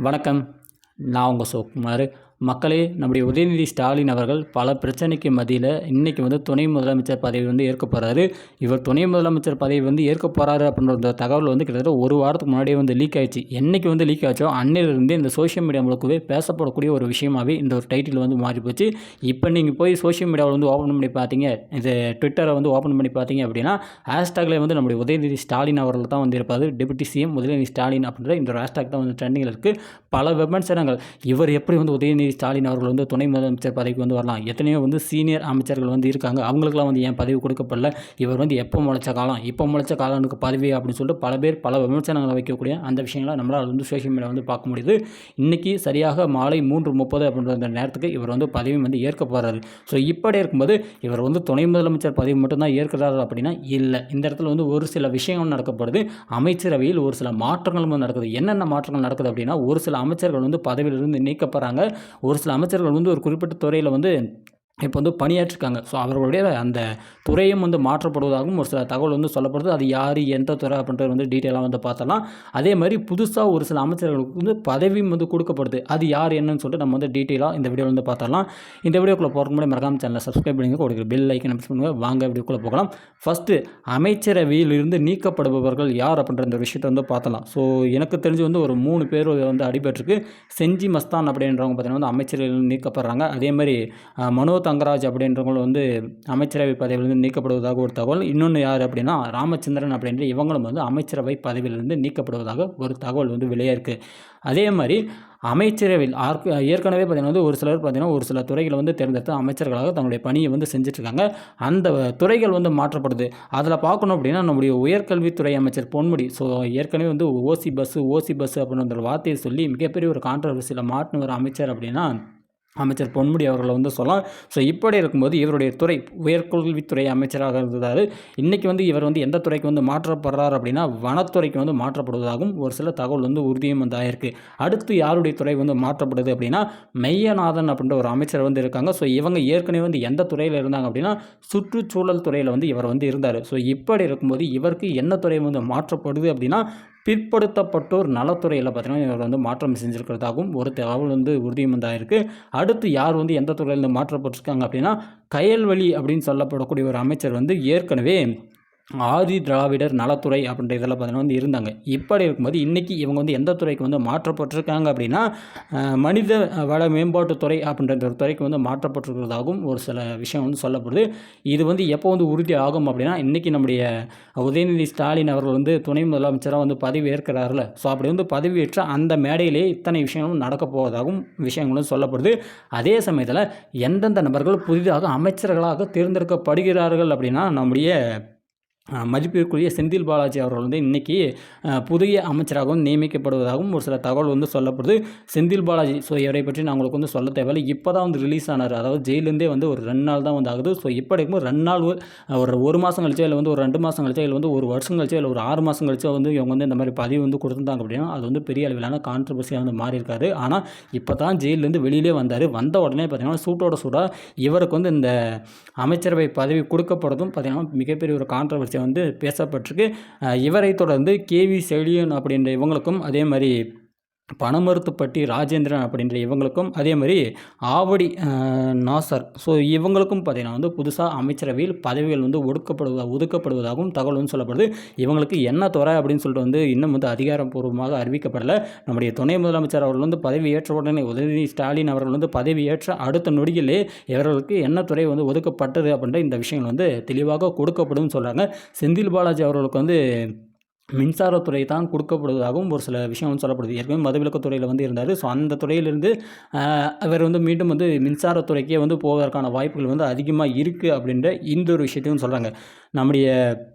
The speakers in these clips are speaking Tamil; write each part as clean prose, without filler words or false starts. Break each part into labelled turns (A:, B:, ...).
A: வணக்கம். நான் உங்கள் சிவகுமார். மக்களே, நம்முடைய உதயநிதி ஸ்டாலின் அவர்கள் பல பிரச்சனைக்கு மத்தியில் இன்றைக்கி துணை முதலமைச்சர் பதவி ஏற்க போகிறாரு. இவர் துணை முதலமைச்சர் பதவி ஏற்க போகிறாரு அப்படின்ற தகவல் கிட்டத்தட்ட ஒரு வாரத்துக்கு முன்னாடியே லீக் ஆயிடுச்சு. என்றைக்கு லீக் ஆச்சோ அன்னையிலிருந்து இந்த சோஷியல் மீடியா முழுக்கவே பேசப்படக்கூடிய ஒரு விஷயமாகவே இந்த ஒரு டைட்டில் மாறி போச்சு. இப்போ நீங்கள் போய் சோஷியல் மீடியாவில் ஓப்பன் பண்ணி பார்த்தீங்க, இது ட்விட்டரை ஓப்பன் பண்ணி பார்த்தீங்க அப்படின்னா ஹேஷ்டாகில் நம்முடைய உதயநிதி ஸ்டாலின் அவர்கள் தான் இருப்பார். டெபுட்டி சிஎம் உதயநிதி ஸ்டாலின் அப்படின்ற இந்த ஹேஷ்டாக் தான் ட்ரெண்டிங்கில் இருக்குது. பல விமர்சனங்கள், இவர் எப்படி உதயநிதி ஸ்டாலின் அவர்கள் துணை முதலமைச்சர் பதவிக்கு வரலாம், எத்தனையோ சீனியர் அமைச்சர்கள் இருக்காங்க, அவங்களுக்குலாம் ஏன் பதவி கொடுக்கப்படல, இவர் எப்போ முளைச்ச காலம், இப்போ முளைச்ச காலனுக்கு பதவி அப்படின்னு சொல்லிட்டு பல பேர் பல விமர்சனங்களை வைக்கக்கூடிய அந்த விஷயங்களை நம்மளால் சோஷியல் மீடியா பார்க்க முடியுது. இன்றைக்கி சரியாக மாலை 3:30 அப்படின்ற அந்த நேரத்துக்கு இவர் பதவி ஏற்க போகிறாரு. ஸோ இப்படி இருக்கும்போது இவர் துணை முதலமைச்சர் பதவி மட்டும்தான் ஏற்கிறாரு அப்படின்னா இல்லை. இந்த இடத்துல ஒரு சில விஷயங்கள் நடக்கப்படுது. அமைச்சரவையில் ஒரு சில மாற்றங்களும் நடக்குது. என்னென்ன மாற்றங்கள் நடக்குது அப்படின்னா, ஒரு சில அமைச்சர்கள் பதவியிலிருந்து நீக்கப்படுறாங்க. ஒரு சில அமைச்சர்கள் ஒரு குறிப்பிட்ட துறையில் இப்போ பணியாற்றிருக்காங்க. ஸோ அவர்களுடைய அந்த துறையும் மாற்றப்படுவதாகவும் ஒரு சில தகவல் சொல்லப்படுது. அது யார், எந்த துறை அப்படின்றது டீட்டெயிலாக பார்த்தலாம். அதே மாதிரி புதுசாக ஒரு சில அமைச்சர்களுக்கு பதவியும் கொடுக்கப்படுது. அது யார் என்னன்னு சொல்லிட்டு நம்ம டீட்டெயிலாக இந்த வீடியோவில் பார்த்தரலாம். இந்த வீடியோக்குள்ளே போகிறதுக்கு முன்னாடி மறக்காம சேனலை சப்ஸ்கிரைப் பண்ணி கொடுக்குற பெல் ஐக்கன் ப்ரெஸ் பண்ணுங்கள். வாங்க வீடியோக்குள்ளே போகலாம். ஃபஸ்ட்டு, அமைச்சரவையிலிருந்து நீக்கப்படுபவர்கள் யார் அப்படின்ற இந்த விஷயத்தை பார்த்தலாம். ஸோ எனக்கு தெரிஞ்சு ஒரு 3 பேர் அடிபட்டிருக்கு. செஞ்சி மஸ்தான் அப்படின்றவங்க பார்த்தீங்கன்னா அமைச்சரவையில் நீக்கப்படுறாங்க. அதே மாதிரி மனோ தங்கராஜ் அப்படின்றவங்க அமைச்சரவை பதவியிலிருந்து நீக்கப்படுவதாக ஒரு தகவல். இன்னொன்று யார் அப்படின்னா ராமச்சந்திரன் அப்படின்ற இவங்களும் அமைச்சரவை பதவியிலிருந்து நீக்கப்படுவதாக ஒரு தகவல் வெளியாயிருக்கு. அதே மாதிரி அமைச்சரவையில் ஏற்கனவே பார்த்தீங்கன்னா ஒரு சிலர் பார்த்தீங்கன்னா ஒரு சில துறைகளை தேர்ந்தெடுத்து அமைச்சர்களாக தங்களுடைய பணியை செஞ்சுட்ருக்காங்க. அந்த துறைகள் மாற்றப்படுது. அதில் பார்க்கணும் அப்படின்னா நம்முடைய உயர்கல்வித்துறை அமைச்சர் பொன்முடி, ஸோ ஏற்கனவே ஓசி பஸ்ஸு அப்படின்ற ஒரு வார்த்தையை சொல்லி மிகப்பெரிய ஒரு கான்ட்ரவர்சியில் மாட்டின ஒரு அமைச்சர் அப்படின்னா அமைச்சர் பொன்முடி அவர்களை சொல்லலாம். ஸோ இப்படி இருக்கும்போது இவருடைய துறை உயர்கல்வித்துறை அமைச்சராக இருந்தார். இன்றைக்கி இவர் எந்த துறைக்கு மாற்றப்படுறார் அப்படின்னா வனத்துறைக்கு மாற்றப்படுவதாகவும் ஒரு சில தகவல் உறுதியும் ஆயிருக்கு. அடுத்து யாருடைய துறை மாற்றப்படுது அப்படின்னா மெய்யநாதன் அப்படின்ற ஒரு அமைச்சர் இருக்காங்க. ஸோ இவங்க ஏற்கனவே எந்த துறையில் இருந்தாங்க அப்படின்னா சுற்றுச்சூழல் துறையில் இவர் இருந்தார். ஸோ இப்படி இருக்கும்போது இவருக்கு என்ன துறை மாற்றப்படுது அப்படின்னா பிற்படுத்தப்பட்டோர் நலத்துறையில் பார்த்தீங்கன்னா இவர் மாற்றம் செஞ்சுருக்கிறதாகவும் ஒரு தகவல் உறுதியும் இருக்குது. அடுத்து யார் எந்த துறையில் மாற்றப்பட்டிருக்காங்க அப்படின்னா கயல்வழி அப்படின்னு சொல்லப்படக்கூடிய ஒரு அமைச்சர் ஏற்கனவே ஆதி திராவிடர் நலத்துறை அப்படின்ற இதெல்லாம் பார்த்தீங்கன்னா இருந்தாங்க. இப்படி இருக்கும்போது இன்றைக்கி இவங்க எந்த துறைக்கு மாற்றப்பட்டிருக்காங்க அப்படின்னா மனித வள மேம்பாட்டுத்துறை அப்படின்ற ஒரு துறைக்கு மாற்றப்பட்டிருக்கிறதாகவும் ஒரு சில விஷயம் சொல்லப்படுது. இது எப்போ உறுதி ஆகும் அப்படின்னா இன்றைக்கி நம்முடைய உதயநிதி ஸ்டாலின் அவர்கள் துணை முதலமைச்சராக பதவி ஏற்கிறார்ல, ஸோ அப்படி பதவி ஏற்ற அந்த மேடையிலே இத்தனை விஷயங்களும் நடக்க போவதாகவும் விஷயங்களும் சொல்லப்படுது. அதே சமயத்தில் எந்தெந்த நபர்கள் புதிதாக அமைச்சர்களாக தேர்ந்தெடுக்கப்படுகிறார்கள் அப்படின்னா நம்முடைய மதிப்பிற்குரிய செந்தில் பாலாஜி அவர்கள் இன்றைக்கி புதிய அமைச்சராகவும் நியமிக்கப்படுவதாகவும் ஒரு சில தகவல் சொல்லப்படுது. செந்தில் பாலாஜி, ஸோ இவரை பற்றி நான் உங்களுக்கு சொல்ல தேவையில்லை. இப்போ தான் ரிலீஸ் ஆனார். அதாவது ஜெயிலேருந்தே ஒரு 2 நாள் தான் ஆகுது. ஸோ இப்போ இருக்கும்போது 2 நாள் ஒரு மாதம் கழிச்சோ இல்லை ஒரு 2 மாதம் கழிச்சோ இல்லை ஒரு வருஷம் கழிச்சோ இல்லை ஒரு 6 மாதம் கழிச்சோ இவங்க இந்த மாதிரி பதவி கொடுத்துருந்தாங்க அப்படின்னா அது பெரிய அளவிலான கான்ட்ரவர்சியாக மாறி இருக்காது. ஆனால் இப்போ தான் ஜெயிலேருந்து வெளியிலே வந்தார். வந்த உடனே பார்த்திங்கன்னா சூட்டோட சூடாக இவருக்கு இந்த அமைச்சரவை பதவி கொடுக்கப்படுறதும் பார்த்திங்கன்னா மிகப்பெரிய ஒரு கான்ட்ரவர்சி பேசப்பட்டிருக்கு. இவரை தொடர்ந்து கேவி செழியன் அப்படின்ற இவங்களுக்கும், அதே மாதிரி பனமருத்துப்பட்டி ராஜேந்திரன் அப்படின்ற இவங்களுக்கும், அதே மாதிரி ஆவடி நாசர், ஸோ இவங்களுக்கும் பார்த்திங்கன்னா புதுசாக அமைச்சரவையில் பதவிகள் ஒதுக்கப்படுவதாகவும் தகவல் சொல்லப்படுது. இவங்களுக்கு என்ன துறை அப்படின்னு சொல்லிட்டு இன்னும் அதிகாரப்பூர்வமாக அறிவிக்கப்படலை. நம்முடைய துணை முதலமைச்சர் அவர்கள் பதவி ஏற்ற உடனே உதயநிதி ஸ்டாலின் அவர்கள் பதவி ஏற்ற அடுத்த நொடியிலே இவர்களுக்கு என்ன துறை ஒதுக்கப்பட்டது அப்படின்ற இந்த விஷயங்கள் தெளிவாக கொடுக்கப்படும் சொல்கிறாங்க. செந்தில் பாலாஜி அவர்களுக்கு மின்சாரத்துறை தான் கொடுக்கப்படுவதாகவும் ஒரு சில விஷயம் சொல்லப்படுது. ஏற்கனவே மதுவிலக்குத்துறையில் இருந்தார். ஸோ அந்த துறையிலிருந்து அவர் மீண்டும் மின்சாரத்துறைக்கே போவதற்கான வாய்ப்புகள் அதிகமாக இருக்குது அப்படின்ற இந்த ஒரு விஷயத்தையும் சொல்கிறாங்க. நம்முடைய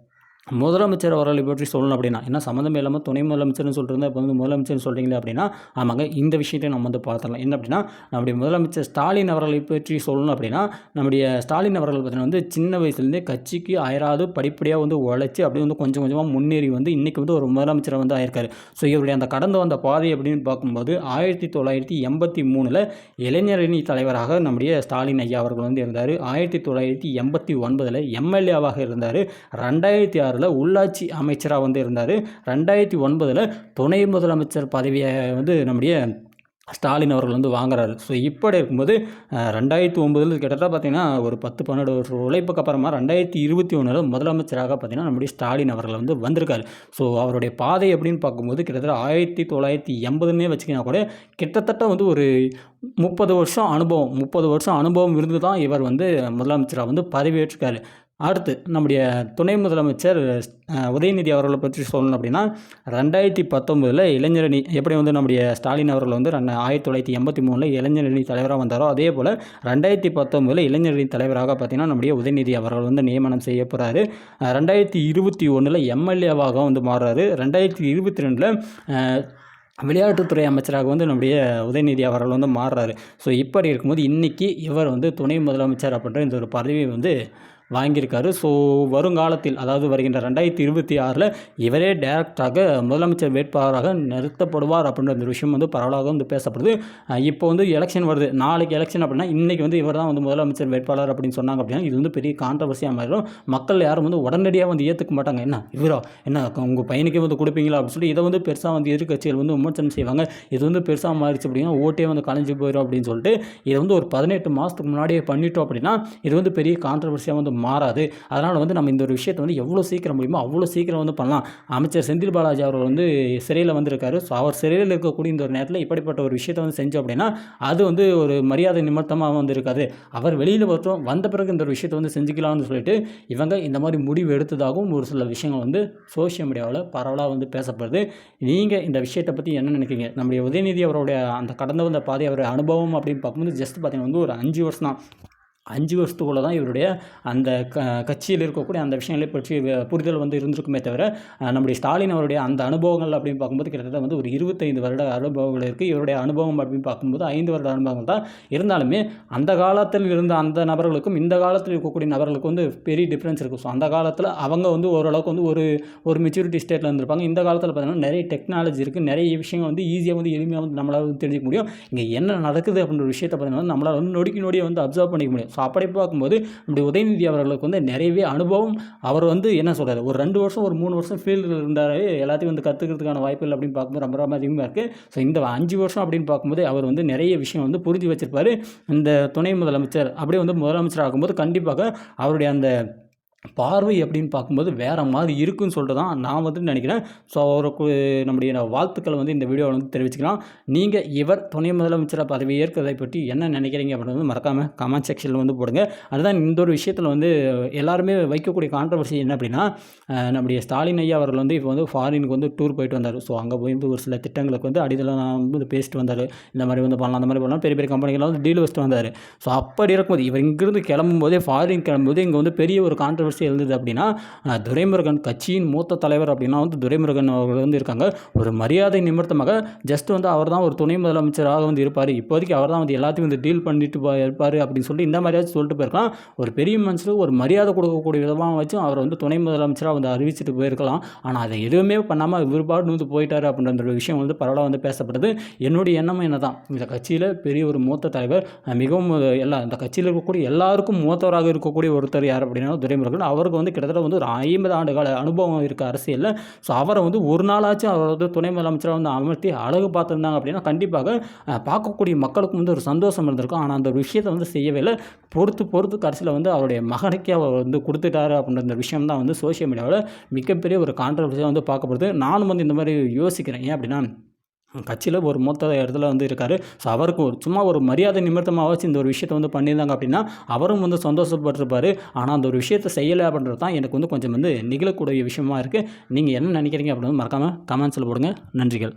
A: முதலமைச்சர் அவர்களை பற்றி சொல்லணும் அப்படின்னா என்ன சம்மந்தம் இல்லாமல் துணை முதலமைச்சர்னு சொல்லிட்டு இப்போ முதலமைச்சர்னு சொல்கிறீங்களே அப்படின்னா ஆமாங்க, இந்த விஷயத்தை நம்ம பார்த்துடலாம். என்ன அப்படின்னா நம்முடைய முதலமைச்சர் ஸ்டாலின் அவர்களை பற்றி சொல்லணும் அப்படின்னா நம்முடைய ஸ்டாலின் அவர்கள் பார்த்தீங்கன்னா சின்ன வயசுலேருந்தே கட்சிக்கு அயராது படிப்படியாக உழைச்சி அப்படி கொஞ்சம் கொஞ்சமாக முன்னேறி இன்றைக்கி ஒரு முதலமைச்சரை ஆயிருக்காரு. ஸோ இவருடைய அந்த கடந்து வந்த பாதை அப்படின்னு பார்க்கும்போது 1983 இளைஞரணி தலைவராக நம்முடைய ஸ்டாலின் ஐயா அவர்கள் இருந்தார். 1989 எம்எல்ஏவாக இருந்தார். 2006 2006 உள்ளாட்சி அமைச்சராக வந்து இருந்தார். 2009 துணை முதலமைச்சர் பதவியை வந்து நம்முடைய ஸ்டாலின் அவர்கள் வந்து வாங்குறாரு. ஸோ இப்படி இருக்கும்போது 2009 கிட்டத்தட்ட பார்த்திங்கன்னா ஒரு 10-12 வருஷம் உழைப்புக்கு அப்புறமா 2021 முதலமைச்சராக பார்த்திங்கன்னா நம்முடைய ஸ்டாலின் அவர்கள் வந்து வந்திருக்காரு. ஸோ அவருடைய பாதை அப்படின்னு பார்க்கும்போது கிட்டத்தட்ட 1980ன்னே வச்சுக்கினா கூட கிட்டத்தட்ட வந்து ஒரு 30 வருஷம் அனுபவம் இருந்து தான் இவர் வந்து முதலமைச்சராக வந்து பதவியேற்றிருக்காரு. அடுத்து நம்முடைய துணை முதலமைச்சர் உதயநிதி அவர்களை பற்றி சொல்லணும் அப்படின்னா 2019 இளைஞரணி எப்படி வந்து நம்முடைய ஸ்டாலின் அவர்கள் வந்து 1983 இளைஞரணி தலைவராக வந்தாரோ அதே போல் 2019 இளைஞரணி தலைவராக பார்த்திங்கன்னா நம்முடைய உதயநிதி அவர்கள் வந்து நியமனம் செய்ய போகிறாரு. 2021 எம்எல்ஏவாக வந்து மாறுறாரு. 2022 விளையாட்டுத்துறை அமைச்சராக வந்து நம்முடைய உதயநிதி அவர்கள் வந்து மாறுறாரு. ஸோ இப்படி இருக்கும்போது இன்றைக்கி இவர் வந்து துணை முதலமைச்சர் அப்படின்ற இந்த ஒரு பதவியை வந்து வாங்கியிருக்காரு. ஸோ வருங்காலத்தில் அதாவது வருகின்ற 2026 இவரே டைரக்டாக முதலமைச்சர் வேட்பாளராக நிறுத்தப்படுவார் அப்படின்ற அந்த விஷயம் வந்து பரவலாக வந்து பேசப்படுது. இப்போ வந்து எலெக்ஷன் வருது, நாளைக்கு எலெக்ஷன் அப்படின்னா இன்றைக்கி வந்து இவர் தான் வந்து முதலமைச்சர் வேட்பாளர் அப்படின்னு சொன்னாங்க அப்படின்னா இது வந்து பெரிய கான்ட்ரவர்சியாக மாறிடும். மக்கள் யாரும் வந்து உடனடியாக வந்து ஏற்றுக்க மாட்டாங்க. என்ன உங்கள் பையனுக்கே வந்து கொடுப்பீங்களா அப்படின்னு சொல்லி இதை வந்து பெருசாக வந்து எதிர்க்கட்சிகள் வந்து விமர்சனம் செய்வாங்க. இது வந்து பெருசாக மாறிடுச்சு அப்படின்னா ஓட்டே வந்து கலைஞ்சு போயிடும் அப்படின்னு சொல்லிட்டு இதை வந்து ஒரு 18 மாதத்துக்கு முன்னாடியே பண்ணிட்டோம் அப்படின்னா இது வந்து பெரிய கான்ட்ரவர்சியாக வந்து மாறாது. அதனால் வந்து நம்ம இந்த ஒரு விஷயத்தை வந்து எவ்வளோ சீக்கிரம் முடியுமோ அவ்வளோ சீக்கிரம் வந்து பண்ணலாம். அமைச்சர் செந்தில் பாலாஜி அவர் வந்து சிறையில் வந்திருக்காரு. ஸோ அவர் சிறையில் இருக்கக்கூடிய இந்த ஒரு நேரத்தில் இப்படிப்பட்ட ஒரு விஷயத்தை வந்து செஞ்சோம் அப்படின்னா அது வந்து ஒரு மரியாதை நிமித்தமாக வந்து இருக்காது. அவர் வெளியில் வந்த பிறகு இந்த ஒரு விஷயத்தை வந்து செஞ்சுக்கலாம்னு சொல்லிட்டு இவங்க இந்த மாதிரி முடிவு எடுத்ததாகவும் ஒரு சில விஷயங்கள் வந்து சோஷியல் மீடியாவில் பரவலாக வந்து பேசப்படுது. நீங்கள் இந்த விஷயத்தை பற்றி என்ன நினைக்கிறீங்க? நம்முடைய உதயநிதி அவருடைய அந்த கடந்து வந்த பாதை அவருடைய அனுபவம் அப்படின்னு பார்க்கும்போது ஜஸ்ட் பார்த்தீங்கன்னா வந்து ஒரு 5 வருஷம் தான். 5 வருஷத்துக்குள்ளே தான் இவருடைய அந்த கட்சியில் இருக்கக்கூடிய அந்த விஷயங்களை பற்றி புரிதல் வந்து இருந்திருக்குமே தவிர நம்முடைய ஸ்டாலின் அவருடைய அந்த அனுபவங்கள் அப்படின்னு பார்க்கும்போது கிட்டத்தட்ட வந்து ஒரு 25 வருட அனுபவங்கள் இருக்குது. இவருடைய அனுபவம் அப்படின்னு பார்க்கும்போது 5 வருட அனுபவங்கள் தான். இருந்தாலுமே அந்த காலத்தில் இருந்த அந்த நபர்களுக்கும் இந்த காலத்தில் இருக்கக்கூடிய நபர்களுக்கு வந்து பெரிய டிஃப்ரென்ஸ் இருக்குது. ஸோ அந்த காலத்தில் அவங்க வந்து ஓரளவுக்கு வந்து ஒரு மெச்சூரிட்டி ஸ்டேட்டில் இருந்திருப்பாங்க. இந்த காலத்தில் பார்த்தீங்கன்னா நிறைய டெக்னாலஜி இருக்குது, நிறைய விஷயங்கள் வந்து ஈஸியாக வந்து எளிமையாக வந்து நம்மளால் வந்து தெரிஞ்சிக்க முடியும். இங்கே என்ன நடக்குது அப்படின்ற ஒரு விஷயத்தை பார்த்தீங்கன்னா நம்மளால் வந்து நொடியை வந்து அப்சர்வ் பண்ணிக்க முடியும். ஸோ அப்படி பார்க்கும்போது நம்முடைய உதயநிதி அவர்களுக்கு வந்து நிறையவே அனுபவம். அவர் வந்து என்ன சொல்கிறார், ஒரு 2 வருஷம் ஒரு 3 வருஷம் ஃபீல்டில் இருந்தார், எல்லாத்தையும் வந்து கற்றுக்கிறதுக்கான வாய்ப்புகள் அப்படின்னு பார்க்கும்போது ரொம்ப ரொம்ப அதிகமாக இருக்குது. ஸோ இந்த 5 வருஷம் அப்படின்னு பார்க்கும்போது அவர் வந்து நிறைய விஷயம் வந்து புரிஞ்சு வச்சிருப்பார். இந்த துணை முதலமைச்சர் அப்படியே வந்து முதலமைச்சர் ஆகும்போது கண்டிப்பாக அவருடைய அந்த பார்வை அப்படின்னு பார்க்கும்போது வேறு மாதிரி இருக்குன்னு சொல்லிட்டு தான் நான் வந்து நினைக்கிறேன். ஸோ அவருக்கு நம்முடைய வாழ்த்துக்களை வந்து இந்த வீடியோவில் வந்து தெரிவிச்சுக்கலாம். நீங்கள் இவர் துணை முதலமைச்சராக பதவி ஏற்கிறதை பற்றி என்ன நினைக்கிறீங்க அப்படின்னு வந்து மறக்காமல் கமெண்ட் செக்ஷனில் வந்து போடுங்க. அதுதான் இந்த ஒரு விஷயத்தில் வந்து எல்லாருமே வைக்கக்கூடிய கான்ட்ரவர்சி என்ன அப்படின்னா நம்முடைய ஸ்டாலின் ஐயா அவர்கள் வந்து இப்போ வந்து ஃபாரினுக்கு வந்து டூர் போயிட்டு வந்தார். ஸோ அங்கே போய் ஒரு சில திட்டங்களுக்கு வந்து அடிதெல்லாம் வந்து பேசிட்டு வந்தார். இந்த மாதிரி வந்து பண்ணலாம், அந்த மாதிரி பண்ணலாம், பெரிய பெரிய கம்பெனிகள்லாம் வந்து டீல் வச்சுட்டு வந்தார். ஸோ அப்படி இருக்கும்போது இவர் இங்கிருந்து கிளம்பும்போதே ஃபாரின் கிளம்பும்போது இங்கே வந்து பெரிய ஒரு கான்ட்ரவர்சி எழுந்தது அப்படின்னா துரைமுருகன் கட்சியின் மூத்த தலைவர் அப்படின்னா வந்து துரைமுருகன் அவர்கள் வந்து இருக்காங்க. ஒரு மரியாதை நிமித்தமாக ஜஸ்ட் வந்து அவர் தான் ஒரு துணை முதலமைச்சராக வந்து இருப்பார், இப்போதைக்கு அவர் தான் வந்து எல்லாத்தையும் வந்து டீல் பண்ணிட்டு இருப்பார் அப்படின்னு சொல்லிட்டு இந்த மாதிரியாச்சும் சொல்லிட்டு போயிருக்கலாம். ஒரு பெரிய மனுஷனுக்கு ஒரு மரியாதை கொடுக்கக்கூடிய விதமாக வச்சும் அவர் வந்து துணை முதலமைச்சராக வந்து அறிவிச்சிட்டு போயிருக்கலாம். ஆனால் அதை எதுவுமே பண்ணாமல் இவருபாடு வந்து போயிட்டார் அப்படின்ற ஒரு விஷயம் வந்து பரவலாக வந்து பேசப்படுது. என்னுடைய எண்ணமும் என்ன தான், இந்த கட்சியில் பெரிய ஒரு மூத்த தலைவர், மிகவும் இந்த கட்சியில் இருக்கக்கூடிய எல்லாருக்கும் மூத்தவராக இருக்கக்கூடிய ஒருத்தர் யார் அப்படின்னா துரைமுருகன். அவருக்கு வந்து கிட்டத்தட்ட வந்து ஒரு 50 ஆண்டு கால அனுபவம் இருக்குது அரசியலில். ஸோ அவரை வந்து ஒரு நாளாச்சும் அவர் வந்து துணை முதலமைச்சராக வந்து அமர்த்தி அழகு பார்த்துருந்தாங்க அப்படின்னா கண்டிப்பாக பார்க்கக்கூடிய மக்களுக்கு வந்து ஒரு சந்தோஷம் இருந்திருக்கும். ஆனால் அந்த ஒரு விஷயத்தை வந்து செய்யவே இல்லை. பொறுத்து கடைசியில் வந்து அவருடைய மகனுக்கே அவர் வந்து கொடுத்துட்டாரு அப்படின்ற அந்த விஷயம் தான் வந்து சோஷியல் மீடியாவில் மிகப்பெரிய ஒரு கான்ட்ரவர்சியாக வந்து பார்க்கப்படுது. நானும் வந்து இந்த மாதிரி யோசிக்கிறேன். ஏன் அப்படின்னா கட்சியில் ஒரு மூத்த இடத்துல வந்து இருக்கார். ஸோ அவருக்கு சும்மா ஒரு மரியாதை நிமித்தமாக வச்சு இந்த ஒரு விஷயத்தை வந்து பண்ணியிருந்தாங்க அப்படின்னா அவரும் வந்து சந்தோஷப்பட்டிருப்பார். ஆனால் அந்த ஒரு விஷயத்தை செய்யலை அப்படின்றது தான் எனக்கு வந்து கொஞ்சம் வந்து நிகழக்கூடிய விஷயமா இருக்குது. நீங்கள் என்ன நினைக்கிறீங்க அப்படின்னு மறக்காமல் கமெண்ட்ஸில் போடுங்க. நன்றிகள்.